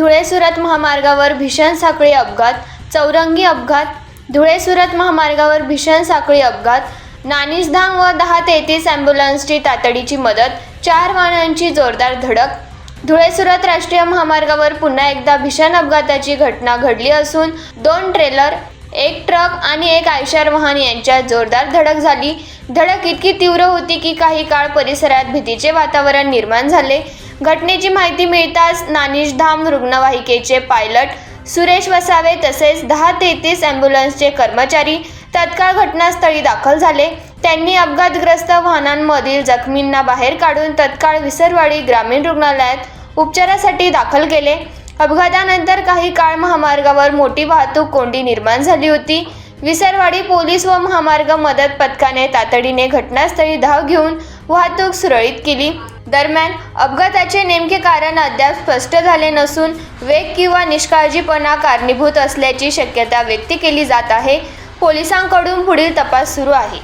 धुळे-सुरत महामार्गावर भीषण साखळी अपघात, चौरंगी अपघात. धुळे-सुरत महामार्गावर भीषण साखळी अपघात, नानिजधाम व 1033 ॲम्ब्युलन्सची तातडीची मदत, 4 वाहनांची जोरदार धडक. धुळे-सुरत राष्ट्रीय महामार्गावर पुन्हा एकदा भीषण अपघाताची घटना घडली असून 2 ट्रेलर, 1 ट्रक आणि 1 आयशर वाहन यांच्यात जोरदार धडक झाली. धडक इतकी तीव्र होती की काही काळ परिसरात भीतीचे वातावरण निर्माण झाले. घटनेची माहिती मिळताच नानिजधाम रुग्णवाहिकेचे पायलट सुरेश वसावे तसेच 1033 ॲम्ब्युलन्सचे कर्मचारी तत्काळ घटनास्थळी दाखल झाले. त्यांनी अपघातग्रस्त वाहनांमधील जखमींना बाहेर काढून तत्काळ विसरवाडी ग्रामीण रुग्णालयात उपचारासाठी दाखल केले. अपघातानंतर काही काळ महामार्गावर मोठी वाहतूक कोंडी निर्माण झाली होती. विसरवाडी पोलीस व महामार्ग मदत पथकाने तातडीने घटनास्थळी धाव घेऊन वाहतूक सुरळीत केली. दरम्यान अपघाताचे नेमके कारण अद्याप स्पष्ट झाले नसून वेग किंवा निष्काळजीपणा कारणीभूत असल्याची शक्यता व्यक्त केली जात आहे. पोलिसांकडून पुढील तपास सुरू आहे.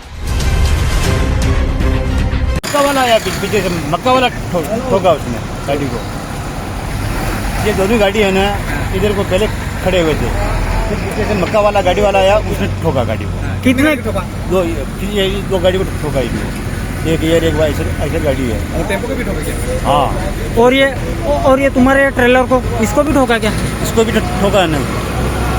मक्का वाला ठोका उसने गाड़ी को। ये दोनों गाड़ी है ना, इधर को पहले खड़े हुए थे, फिर पीछे से मक्का वाला गाड़ी वाला आया, उसने ठोका गाड़ी को। कितने ठोका? दो गाड़ी को ठोका ही, एक एयर एक ऐसे गाड़ी है। और टेम्पो को भी ठोका क्या? हाँ। और ये तुम्हारे ट्रेलर को, इसको भी ठोका क्या? इसको भी ठोका है ना।